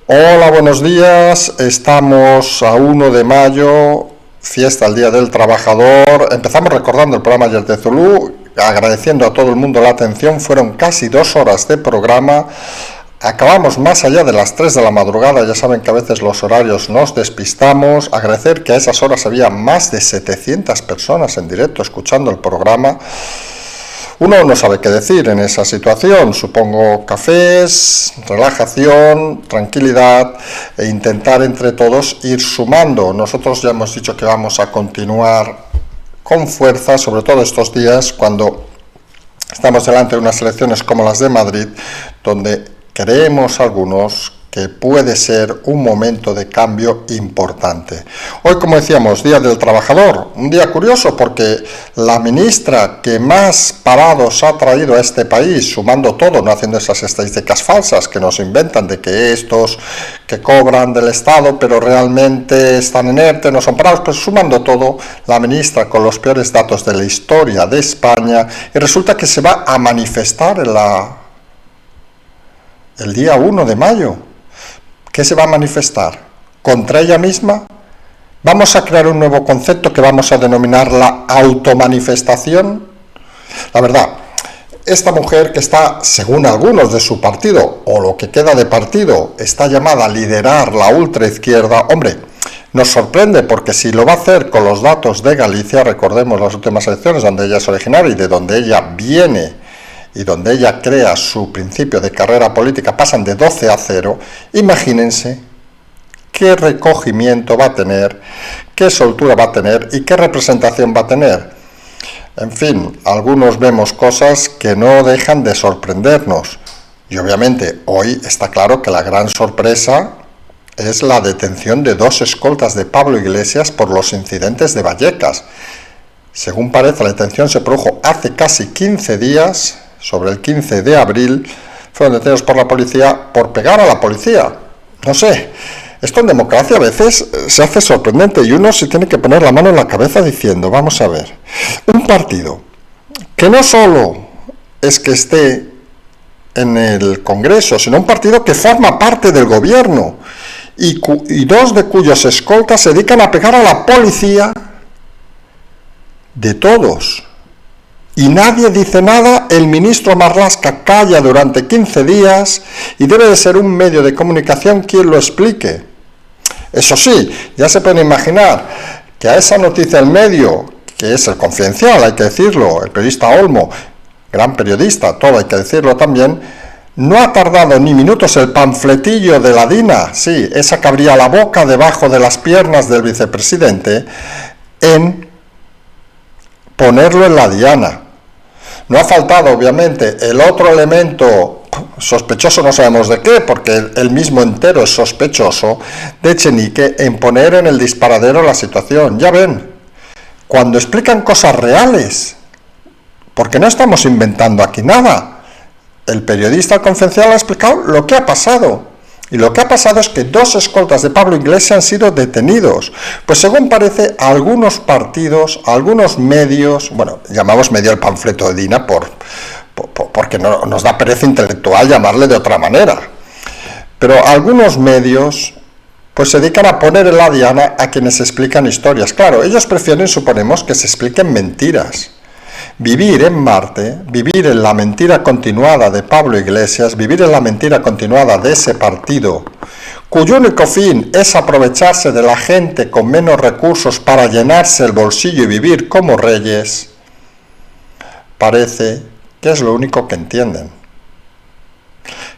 Hola, buenos días. Estamos a 1 de mayo, fiesta, el Día del Trabajador. Empezamos recordando el programa Ayer de Zulú, agradeciendo a todo el mundo la atención. Fueron casi 2 horas de programa. Acabamos más allá de las 3 de la madrugada. Ya saben que a veces los horarios nos despistamos. Agradecer que a esas horas había más de 700 personas en directo escuchando el programa. Uno no sabe qué decir en esa situación. Supongo cafés, relajación, tranquilidad e intentar entre todos ir sumando. Nosotros ya hemos dicho que vamos a continuar con fuerza, sobre todo estos días cuando estamos delante de unas elecciones como las de Madrid, donde creemos algunos que puede ser un momento de cambio importante. Hoy, como decíamos, Día del Trabajador, un día curioso porque la ministra que más parados ha traído a este país, sumando todo, no haciendo esas estadísticas falsas que nos inventan de que estos que cobran del Estado pero realmente están en ERTE, no son parados, pues sumando todo, la ministra con los peores datos de la historia de España, y resulta que se va a manifestar el día 1 de mayo. ¿Qué se va a manifestar? ¿Contra ella misma? ¿Vamos a crear un nuevo concepto que vamos a denominar la automanifestación? La verdad, esta mujer que está, según algunos de su partido, o lo que queda de partido, está llamada a liderar la ultraizquierda, hombre, nos sorprende porque si lo va a hacer con los datos de Galicia, recordemos las últimas elecciones donde ella es originaria y de donde ella viene, y donde ella crea su principio de carrera política, pasan de 12 a 0, imagínense qué recogimiento va a tener, qué soltura va a tener y qué representación va a tener. En fin, algunos vemos cosas que no dejan de sorprendernos. Y obviamente hoy está claro que la gran sorpresa es la detención de 2 escoltas de Pablo Iglesias por los incidentes de Vallecas. Según parece, la detención se produjo hace casi 15 días, sobre el 15 de abril, fueron detenidos por la policía por pegar a la policía. No sé, esto en democracia a veces se hace sorprendente y uno se tiene que poner la mano en la cabeza diciendo, vamos a ver, un partido que no solo es que esté en el Congreso, sino un partido que forma parte del gobierno y 2 de cuyos escoltas se dedican a pegar a la policía de todos. Y nadie dice nada, el ministro Marlaska calla durante 15 días y debe de ser un medio de comunicación quien lo explique. Eso sí, ya se pueden imaginar que a esa noticia el medio, que es el Confidencial, hay que decirlo, el periodista Olmo, gran periodista, todo hay que decirlo también, no ha tardado ni minutos el panfletillo de la DINA, sí, esa que abría la boca debajo de las piernas del vicepresidente, en ponerlo en la diana. No ha faltado, obviamente, el otro elemento sospechoso, no sabemos de qué, porque él mismo entero es sospechoso, de Echenique, en poner en el disparadero la situación. Ya ven, cuando explican cosas reales, porque no estamos inventando aquí nada, el periodista Confidencial ha explicado lo que ha pasado. Y lo que ha pasado es que 2 escoltas de Pablo Iglesias han sido detenidos. Pues según parece, algunos partidos, algunos medios, bueno, llamamos medio el panfleto de Dina porque no, nos da pereza intelectual llamarle de otra manera. Pero algunos medios pues se dedican a poner en la diana a quienes explican historias. Claro, ellos prefieren, suponemos, que se expliquen mentiras. Vivir en Marte, vivir en la mentira continuada de Pablo Iglesias, vivir en la mentira continuada de ese partido, cuyo único fin es aprovecharse de la gente con menos recursos para llenarse el bolsillo y vivir como reyes, parece que es lo único que entienden.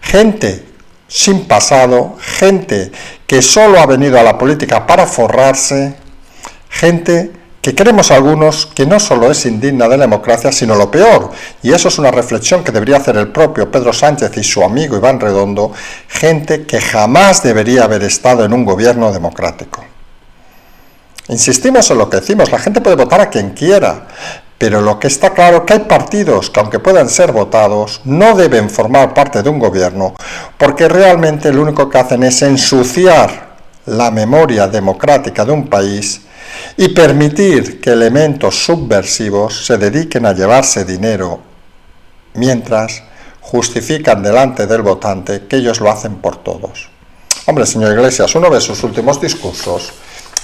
Gente sin pasado, gente que solo ha venido a la política para forrarse, gente que creemos algunos que no solo es indigna de la democracia, sino lo peor, y eso es una reflexión que debería hacer el propio Pedro Sánchez y su amigo Iván Redondo, gente que jamás debería haber estado en un gobierno democrático. Insistimos en lo que decimos, la gente puede votar a quien quiera, pero lo que está claro es que hay partidos que, aunque puedan ser votados, no deben formar parte de un gobierno, porque realmente lo único que hacen es ensuciar la memoria democrática de un país y permitir que elementos subversivos se dediquen a llevarse dinero, mientras justifican delante del votante que ellos lo hacen por todos. Hombre, señor Iglesias, uno ve sus últimos discursos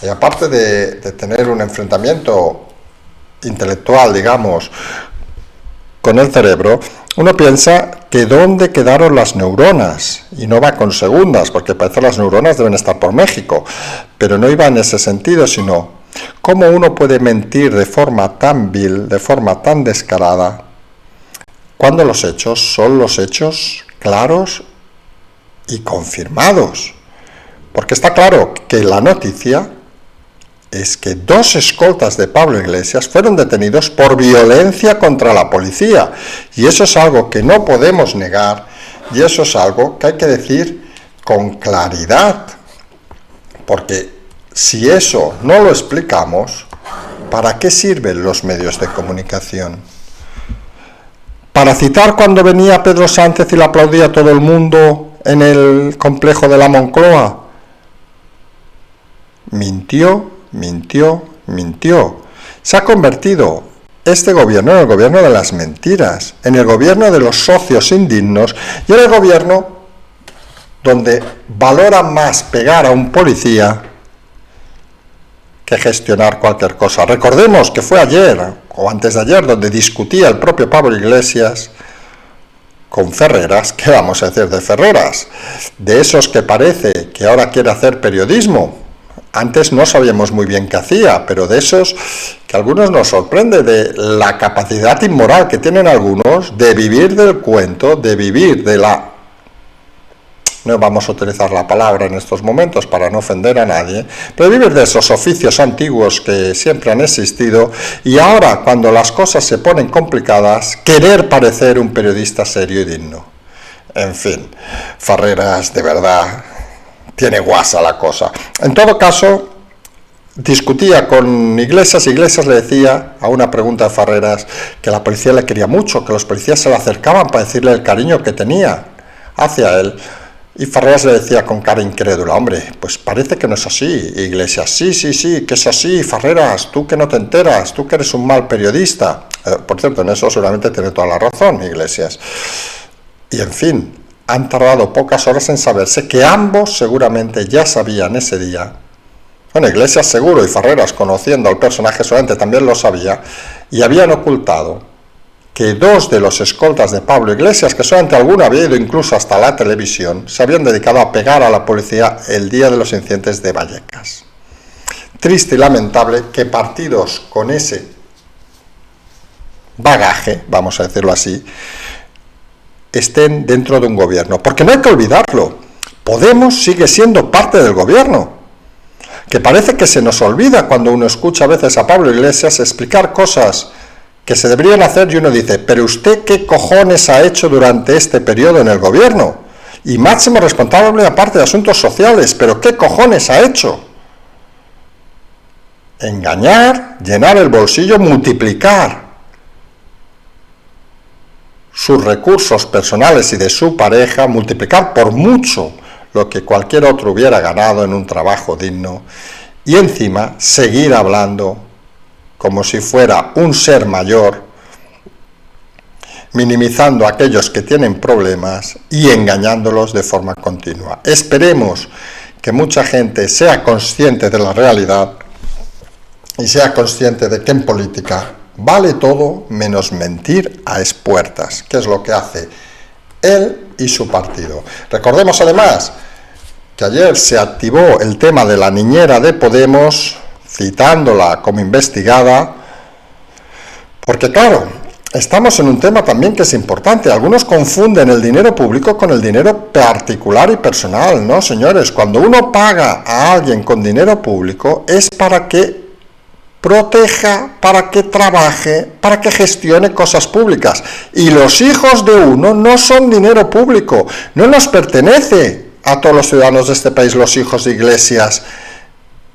y aparte de tener un enfrentamiento intelectual, digamos, con el cerebro, uno piensa que dónde quedaron las neuronas, y no va con segundas, porque parece que las neuronas deben estar por México, pero no iba en ese sentido, sino cómo uno puede mentir de forma tan vil, de forma tan descarada, cuando los hechos son los hechos claros y confirmados. Porque está claro que la noticia es que 2 escoltas de Pablo Iglesias fueron detenidos por violencia contra la policía. Y eso es algo que no podemos negar, y eso es algo que hay que decir con claridad. Porque si eso no lo explicamos, ¿para qué sirven los medios de comunicación? ¿Para citar cuando venía Pedro Sánchez y le aplaudía a todo el mundo en el complejo de la Moncloa? Mintió. Se ha convertido este gobierno en el gobierno de las mentiras, en el gobierno de los socios indignos y en el gobierno donde valora más pegar a un policía que gestionar cualquier cosa. Recordemos que fue ayer o antes de ayer donde discutía el propio Pablo Iglesias con Ferreras. ¿Qué vamos a decir de Ferreras? De esos que parece que ahora quiere hacer periodismo. Antes no sabíamos muy bien qué hacía, pero de esos que a algunos nos sorprende, de la capacidad inmoral que tienen algunos de vivir del cuento, de vivir de la... No vamos a utilizar la palabra en estos momentos para no ofender a nadie, pero vivir de esos oficios antiguos que siempre han existido y ahora, cuando las cosas se ponen complicadas, querer parecer un periodista serio y digno. En fin, Ferreras, de verdad... tiene guasa la cosa. En todo caso, discutía con Iglesias. Iglesias le decía a una pregunta de Ferreras que la policía le quería mucho, que los policías se le acercaban para decirle el cariño que tenía hacia él. Y Ferreras le decía con cara incrédula: hombre, pues parece que no es así. Iglesias: sí, que es así, Ferreras, tú que no te enteras, tú que eres un mal periodista. Por cierto, en eso seguramente tiene toda la razón Iglesias. Y en fin, han tardado pocas horas en saberse que ambos seguramente ya sabían ese día. Bueno, Iglesias seguro y Ferreras, conociendo al personaje, seguramente también lo sabía, y habían ocultado que 2 de los escoltas de Pablo Iglesias, que solamente alguno había ido incluso hasta la televisión, se habían dedicado a pegar a la policía el día de los incidentes de Vallecas. Triste y lamentable que partidos con ese bagaje, vamos a decirlo así, estén dentro de un gobierno, porque no hay que olvidarlo, Podemos sigue siendo parte del gobierno, que parece que se nos olvida cuando uno escucha a veces a Pablo Iglesias explicar cosas que se deberían hacer y uno dice: pero usted qué cojones ha hecho durante este periodo en el gobierno, y máximo responsable aparte de asuntos sociales, pero qué cojones ha hecho. Engañar, llenar el bolsillo, multiplicar sus recursos personales y de su pareja, multiplicar por mucho lo que cualquier otro hubiera ganado en un trabajo digno, y encima seguir hablando como si fuera un ser mayor, minimizando a aquellos que tienen problemas y engañándolos de forma continua. Esperemos que mucha gente sea consciente de la realidad y sea consciente de que en política vale todo menos mentir a espuertas, que es lo que hace él y su partido. Recordemos además que ayer se activó el tema de la niñera de Podemos, citándola como investigada, porque claro, estamos en un tema también que es importante. Algunos confunden el dinero público con el dinero particular y personal. No, señores, cuando uno paga a alguien con dinero público es para que proteja, para que trabaje, para que gestione cosas públicas. Y los hijos de uno no son dinero público, no nos pertenece a todos los ciudadanos de este país los hijos de Iglesias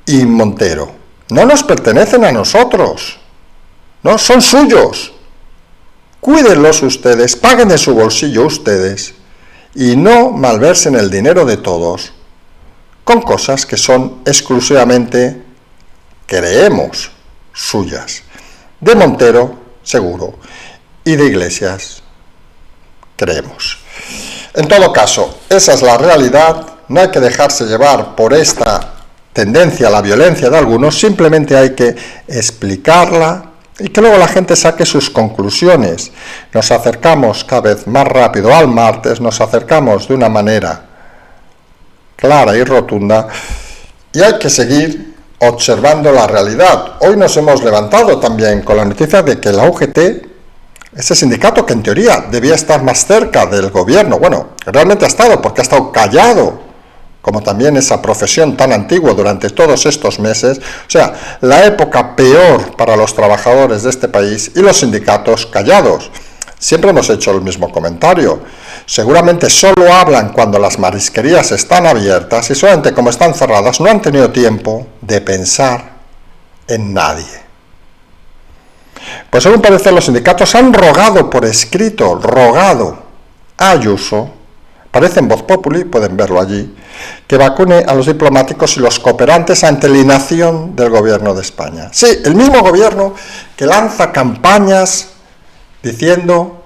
y Montero. No nos pertenecen a nosotros, no, son suyos. Cuídenlos ustedes, paguen de su bolsillo ustedes y no malversen el dinero de todos con cosas que son exclusivamente, creemos, suyas. De Montero, seguro, y de Iglesias, creemos. En todo caso, esa es la realidad, no hay que dejarse llevar por esta tendencia a la violencia de algunos, simplemente hay que explicarla y que luego la gente saque sus conclusiones. Nos acercamos cada vez más rápido al martes, nos acercamos de una manera clara y rotunda y hay que seguir observando la realidad. Hoy nos hemos levantado también con la noticia de que la UGT, ese sindicato que en teoría debía estar más cerca del gobierno, bueno, realmente ha estado porque ha estado callado, como también esa profesión tan antigua durante todos estos meses, o sea, la época peor para los trabajadores de este país y los sindicatos callados. Siempre hemos hecho el mismo comentario. Seguramente solo hablan cuando las marisquerías están abiertas y solamente como están cerradas no han tenido tiempo de pensar en nadie. Pues según parece los sindicatos han rogado por escrito, a Ayuso, parece en Voz Populi, pueden verlo allí, que vacune a los diplomáticos y los cooperantes ante la inacción del gobierno de España. Sí, el mismo gobierno que lanza campañas diciendo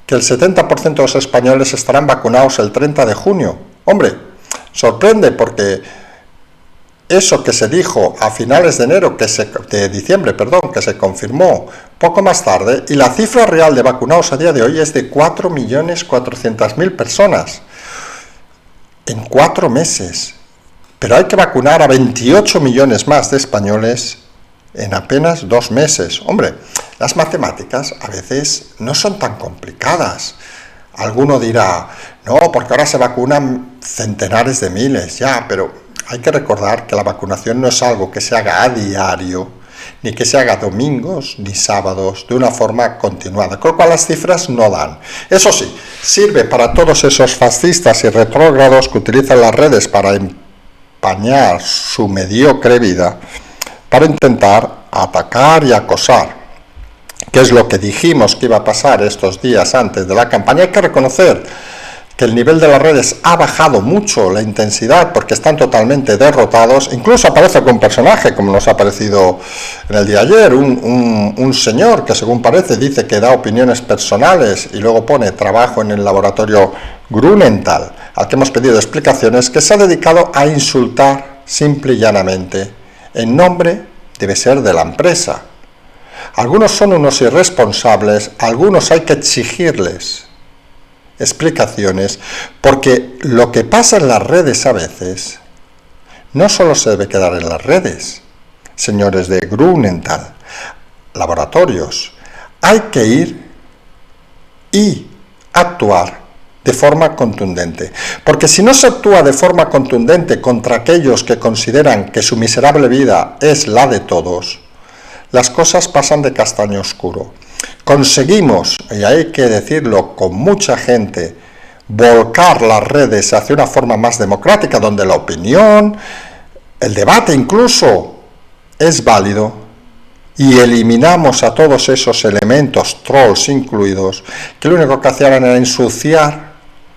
que el 70% de los españoles estarán vacunados el 30 de junio. Hombre, sorprende porque eso que se dijo a finales de diciembre, que se confirmó poco más tarde, y la cifra real de vacunados a día de hoy es de 4.400.000 personas en 4 meses. Pero hay que vacunar a 28 millones más de españoles en apenas 2 meses. Hombre, las matemáticas a veces no son tan complicadas. Alguno dirá, no, porque ahora se vacunan centenares de miles, ya, pero hay que recordar que la vacunación no es algo que se haga a diario, ni que se haga domingos ni sábados de una forma continuada, con lo cual las cifras no dan. Eso sí, sirve para todos esos fascistas y retrógrados que utilizan las redes para empañar su mediocre vida, para intentar atacar y acosar, que es lo que dijimos que iba a pasar estos días antes de la campaña. Hay que reconocer que el nivel de las redes ha bajado mucho la intensidad porque están totalmente derrotados. Incluso aparece algún personaje, como nos ha aparecido en el día de ayer, un señor que según parece dice que da opiniones personales y luego pone trabajo en el laboratorio Grunenthal, al que hemos pedido explicaciones, que se ha dedicado a insultar simple y llanamente, en nombre, debe ser, de la empresa. Algunos son unos irresponsables, algunos hay que exigirles explicaciones, porque lo que pasa en las redes a veces no solo se debe quedar en las redes, señores de Grunenthal, laboratorios, hay que ir y actuar de forma contundente, porque si no se actúa de forma contundente contra aquellos que consideran que su miserable vida es la de todos, las cosas pasan de castaño oscuro. Conseguimos, y hay que decirlo con mucha gente, volcar las redes hacia una forma más democrática, donde la opinión, el debate incluso, es válido, y eliminamos a todos esos elementos, trolls incluidos, que lo único que hacían era ensuciar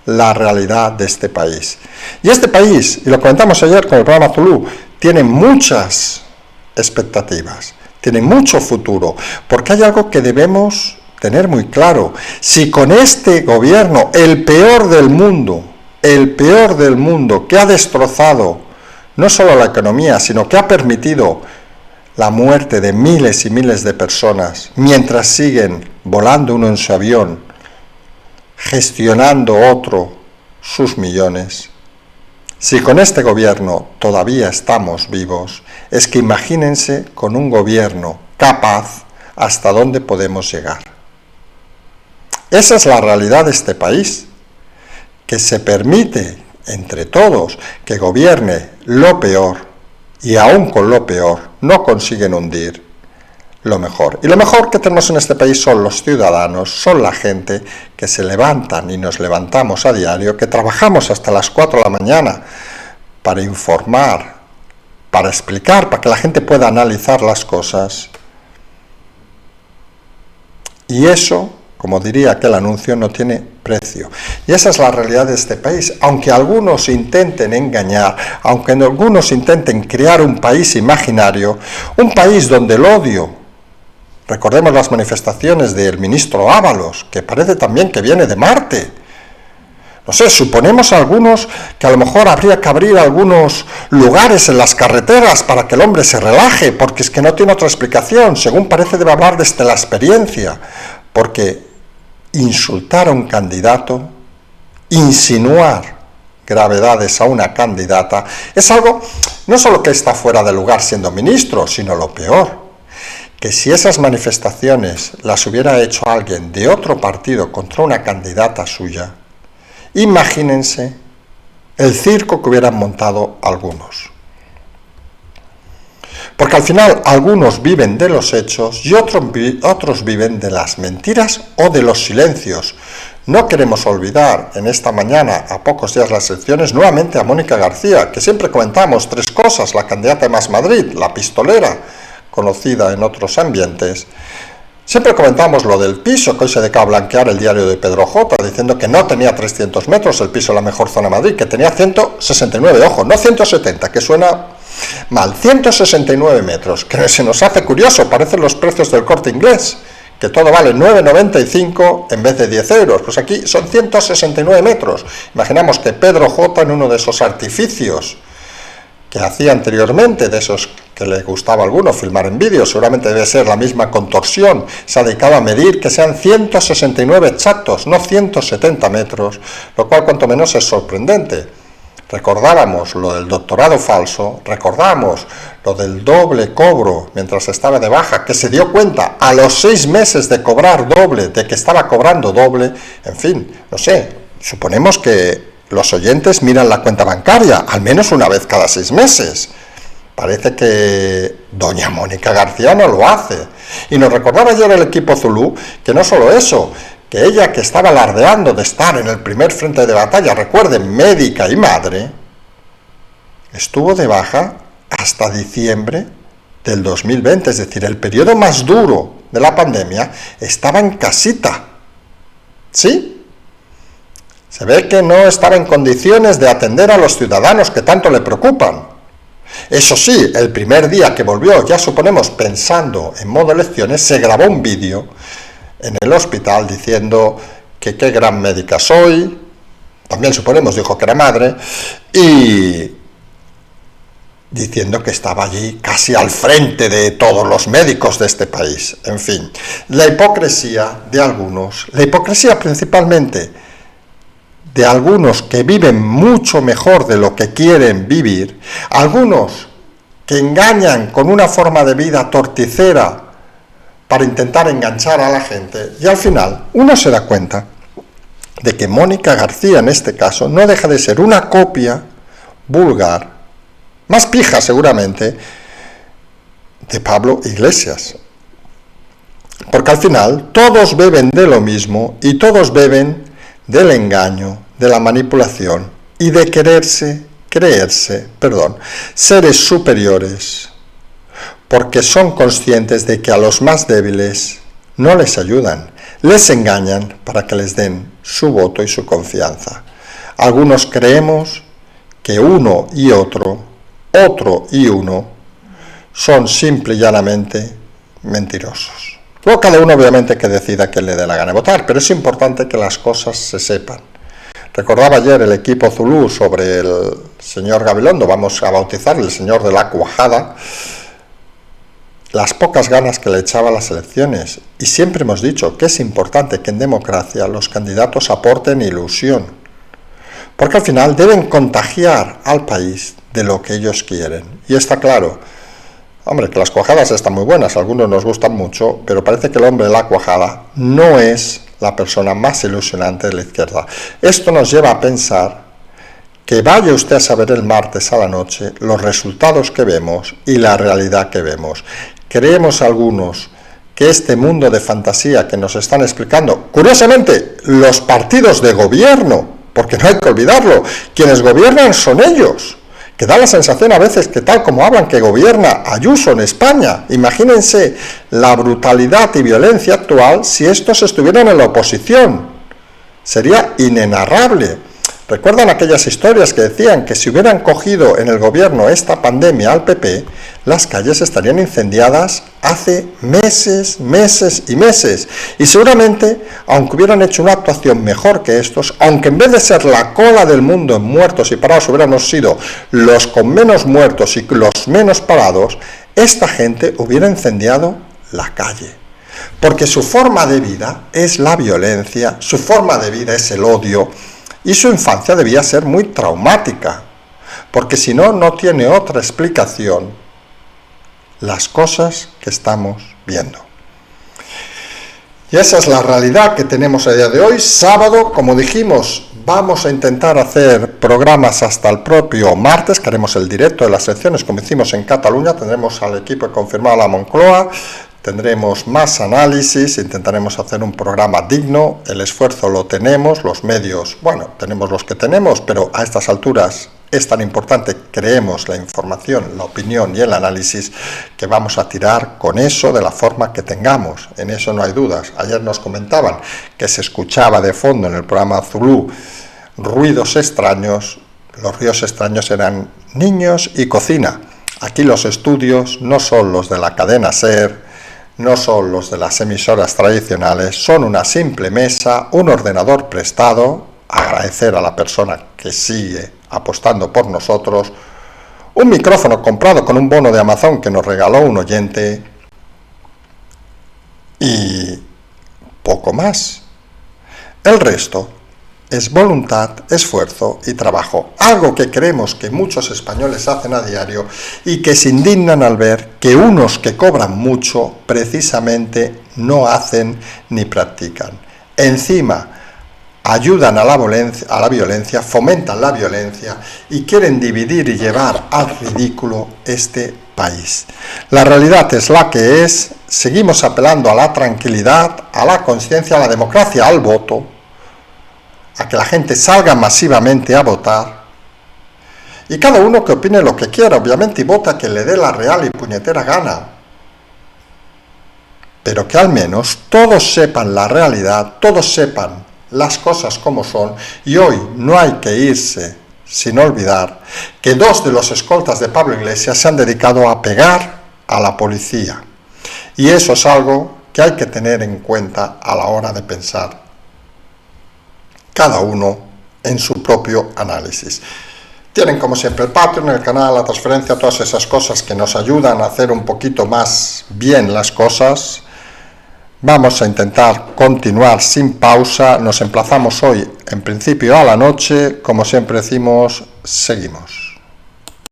la realidad de este país. Y este país, y lo comentamos ayer con el programa Zulu, tiene muchas expectativas. Tiene mucho futuro, porque hay algo que debemos tener muy claro. Si con este gobierno, el peor del mundo, que ha destrozado no solo la economía, sino que ha permitido la muerte de miles y miles de personas, mientras siguen volando uno en su avión, gestionando otro sus millones. Si con este gobierno todavía estamos vivos, es que imagínense con un gobierno capaz hasta dónde podemos llegar. Esa es la realidad de este país, que se permite entre todos que gobierne lo peor y aún con lo peor no consiguen hundir lo mejor. Y lo mejor que tenemos en este país son los ciudadanos, son la gente que se levantan y nos levantamos a diario, que trabajamos hasta las 4 de la mañana para informar, para explicar, para que la gente pueda analizar las cosas. Y eso, como diría aquel anuncio, no tiene precio. Y esa es la realidad de este país. Aunque algunos intenten engañar, aunque algunos intenten crear un país imaginario, un país donde el odio, recordemos las manifestaciones del ministro Ábalos, que parece también que viene de Marte. No sé, suponemos algunos que a lo mejor habría que abrir algunos lugares en las carreteras para que el hombre se relaje, porque es que no tiene otra explicación. Según parece debe hablar desde la experiencia, porque insultar a un candidato, insinuar gravedades a una candidata, es algo no solo que está fuera de lugar siendo ministro, sino lo peor, que si esas manifestaciones las hubiera hecho alguien de otro partido contra una candidata suya, imagínense el circo que hubieran montado algunos. Porque al final algunos viven de los hechos y otros viven de las mentiras o de los silencios. No queremos olvidar en esta mañana, a pocos días de las elecciones, nuevamente a Mónica García, que siempre comentamos tres cosas: la candidata de Más Madrid, la pistolera, conocida en otros ambientes. Siempre comentamos lo del piso, que hoy se dedica a blanquear el diario de Pedro J, diciendo que no tenía 300 metros el piso en la mejor zona de Madrid, que tenía 169, ojo, no 170, que suena mal, 169 metros, que se nos hace curioso, parecen los precios del Corte Inglés, que todo vale 9,95 en vez de 10 euros, pues aquí son 169 metros. Imaginamos que Pedro J, en uno de esos artificios que hacía anteriormente, de esos que le gustaba a alguno filmar en vídeo, seguramente debe ser la misma contorsión, se ha dedicado a medir que sean 169 exactos, no 170 metros, lo cual cuanto menos es sorprendente. Recordábamos lo del doctorado falso, recordábamos lo del doble cobro mientras estaba de baja, que se dio cuenta a los 6 meses de cobrar doble, de que estaba cobrando doble, en fin, no sé, suponemos que los oyentes miran la cuenta bancaria al menos una vez cada 6 meses. Parece que doña Mónica García no lo hace. Y nos recordaba ayer el equipo Zulú que no solo eso, que ella, que estaba alardeando de estar en el primer frente de batalla, recuerden, médica y madre, estuvo de baja hasta diciembre del 2020, es decir, el periodo más duro de la pandemia, estaba en casita. ¿Sí? Se ve que no estaba en condiciones de atender a los ciudadanos que tanto le preocupan. Eso sí, el primer día que volvió, ya suponemos pensando en modo elecciones, se grabó un vídeo en el hospital diciendo que qué gran médica soy, también suponemos dijo que era madre, y diciendo que estaba allí casi al frente de todos los médicos de este país. En fin, la hipocresía de algunos, la hipocresía principalmente de algunos que viven mucho mejor de lo que quieren vivir, algunos que engañan con una forma de vida torticera para intentar enganchar a la gente, y al final uno se da cuenta de que Mónica García en este caso no deja de ser una copia vulgar, más pija seguramente, de Pablo Iglesias. Porque al final todos beben de lo mismo y todos beben del engaño, de la manipulación y de creerse seres superiores, porque son conscientes de que a los más débiles no les ayudan, les engañan para que les den su voto y su confianza. Algunos creemos que uno y otro y uno, son simple y llanamente mentirosos. Luego cada uno obviamente que decida que le dé la gana de votar, pero es importante que las cosas se sepan. Recordaba ayer el equipo Zulú sobre el señor Gabilondo, vamos a bautizarle el señor de la cuajada, las pocas ganas que le echaba a las elecciones. Y siempre hemos dicho que es importante que en democracia los candidatos aporten ilusión, porque al final deben contagiar al país de lo que ellos quieren. Y está claro, hombre, que las cuajadas están muy buenas, a algunos nos gustan mucho, pero parece que el hombre de la cuajada no es la persona más ilusionante de la izquierda. Esto nos lleva a pensar que vaya usted a saber el martes a la noche los resultados que vemos y la realidad que vemos. Creemos algunos que este mundo de fantasía que nos están explicando, curiosamente, los partidos de gobierno, porque no hay que olvidarlo, quienes gobiernan son ellos, que da la sensación a veces que tal como hablan que gobierna Ayuso en España, imagínense la brutalidad y violencia actual si estos estuvieran en la oposición, sería inenarrable. ¿Recuerdan aquellas historias que decían que si hubieran cogido en el gobierno esta pandemia al PP, las calles estarían incendiadas hace meses, meses y meses? Y seguramente, aunque hubieran hecho una actuación mejor que estos, aunque en vez de ser la cola del mundo en muertos y parados hubiéramos sido los con menos muertos y los menos parados, esta gente hubiera incendiado la calle. Porque su forma de vida es la violencia, su forma de vida es el odio, y su infancia debía ser muy traumática, porque si no, no tiene otra explicación las cosas que estamos viendo. Y esa es la realidad que tenemos a día de hoy. Sábado, como dijimos, vamos a intentar hacer programas hasta el propio martes, que haremos el directo de las elecciones, como hicimos en Cataluña. Tendremos al equipo confirmado a la Moncloa, tendremos más análisis, intentaremos hacer un programa digno, el esfuerzo lo tenemos, los medios, bueno, tenemos los que tenemos, pero a estas alturas es tan importante, creemos, la información, la opinión y el análisis, que vamos a tirar con eso de la forma que tengamos, en eso no hay dudas. Ayer nos comentaban que se escuchaba de fondo en el programa Zulú ruidos extraños, los ruidos extraños eran niños y cocina. Aquí los estudios no son los de la cadena SER, no son los de las emisoras tradicionales, son una simple mesa, un ordenador prestado, agradecer a la persona que sigue apostando por nosotros, un micrófono comprado con un bono de Amazon que nos regaló un oyente y poco más. El resto es voluntad, esfuerzo y trabajo, algo que creemos que muchos españoles hacen a diario y que se indignan al ver que unos que cobran mucho precisamente no hacen ni practican. Encima, ayudan a la violencia, fomentan la violencia y quieren dividir y llevar al ridículo este país. La realidad es la que es, seguimos apelando a la tranquilidad, a la conciencia, a la democracia, al voto, a que la gente salga masivamente a votar, y cada uno que opine lo que quiera, obviamente, y vota que le dé la real y puñetera gana, pero que al menos todos sepan la realidad, todos sepan las cosas como son, y hoy no hay que irse sin olvidar que 2 de los escoltas de Pablo Iglesias se han dedicado a pegar a la policía, y eso es algo que hay que tener en cuenta a la hora de pensar cada uno en su propio análisis. Tienen como siempre el Patreon, el canal, la transferencia, todas esas cosas que nos ayudan a hacer un poquito más bien las cosas. Vamos a intentar continuar sin pausa. Nos emplazamos hoy en principio a la noche. Como siempre decimos, seguimos.